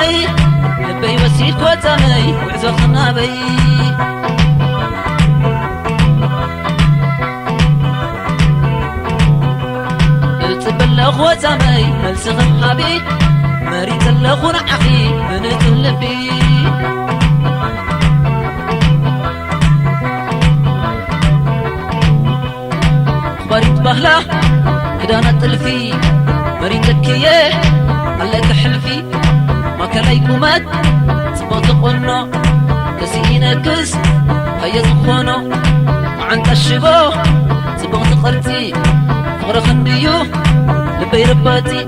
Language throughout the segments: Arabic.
زامي لبي وسيد كوتامي وعزوخنا بي تبلغ وزامي ملسغ حبي مريت اللغون أخي بنت اللبي خبرت بهلا كدانا تلفي مريتك ايه عليك حلفي ما كلاي قمت صبوت قنو كسينا كس هيا زخونو وعنت الشبو صبوت قرتي فغرخ انديو لبي رباتي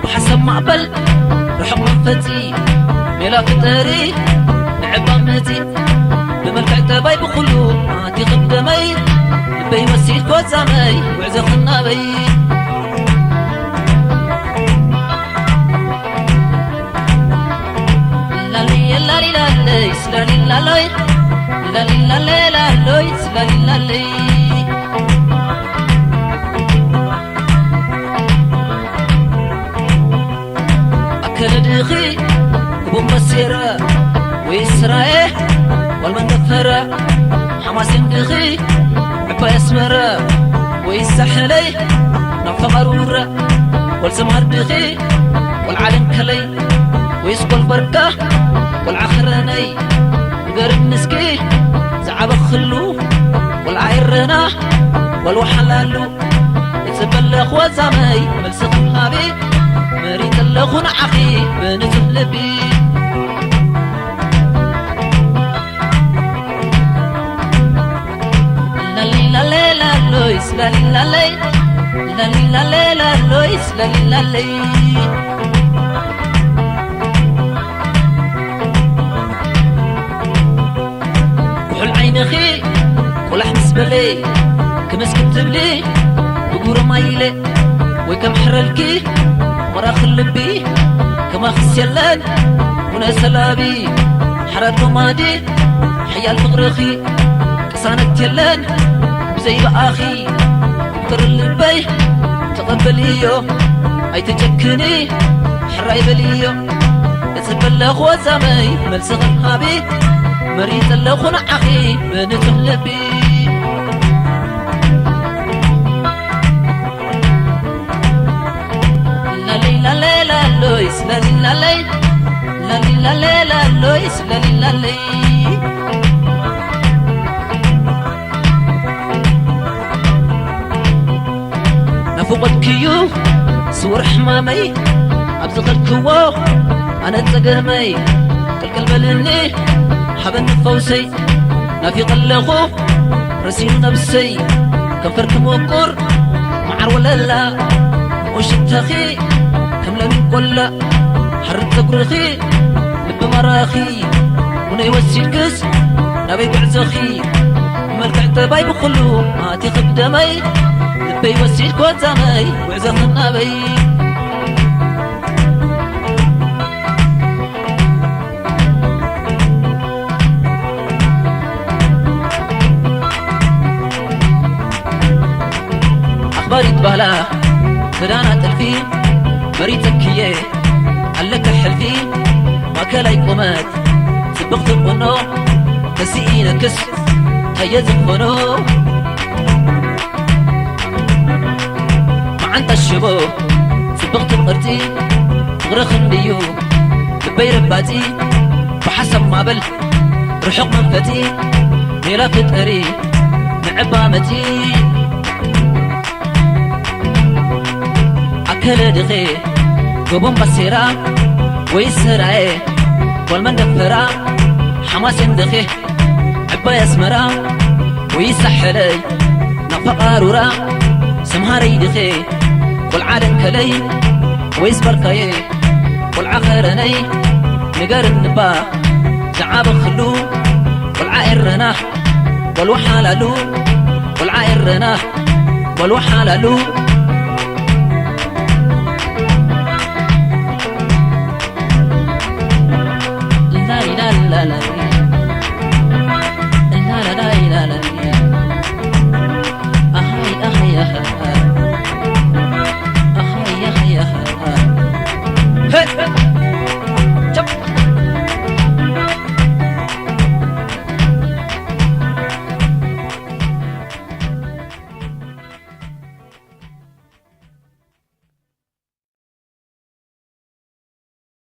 وحسب معبل رحق منفتي ميلاك تاري نعب امتي بملكع تباي بخلو عاتي خدمي لبي مسيت كوزامي وعزخنا بي سلالي لالوي لالي لالي لالوي سلالي لالي أكل دخي كبوم بسيرة ويسرائي والمندفرة حماسين دخي عبا يسمرة ويسحلي نفق أرورة والسمهر دخي والعالم كلي ويسقل بركة والعخراني قرب نسكي زعب خلو والعيرنا والوحلالو يتبلغ وزامي ملسق حبي مريد اللغون عخي بنت اللبي لالي لالي لالوي سلالي لالي لالي لالي لالوي سلالي لالي عينخي ولا حمس بلي كمس كتب لي بقور مايلي وكم حرلكي مراخ اللبي كما خسيلان ونا سلابي حرات مادي حيال فقرخي كسانك تيلان بزي بآخي بكر اللبي تقبليو اي تجكني حراي بليو يتبلغ وزامي ملسغ حبي مريت اللغون أخي بنت اللبي لالي لالي لالوي سلالي لالي لالي لالي لالوي سلالي لالي نفوقت كيو صور حمامي أبزغ الكوو أنا تقامي كالقلب لني حبن فوسي نافي قلقو رسيل نفسي كفرك موقر معر ولا لا وش التخي كملا من قلا حرد تقرخي لب مراخي وني وسي القس نبي بعزخي ملكع تباي بخلو ما تخب دمي لبي وسي الكوتامي وعزخ النبي بريد بهلا فدانا تلفي مريتك هي علك الحلفي ما كلاي قمت سبقت القنو تسيئين كس هيز القنو ما عند الشبو سبقت القرتي غرخ النيو لبي رباتي بحسب ما بل رحق منفتي ميلاك تقري نعبامتي أكل دخي قبون بسيرة ويسرعي والمندفرة حماس دخي عبا يسمرة ويسحلي نفق أرورة سمهاري دخي والعالم كلي ويسبركي والعخرني نقر النبا زعاب خلو والعائرنا والوحالالو والعائرنا والوحالالو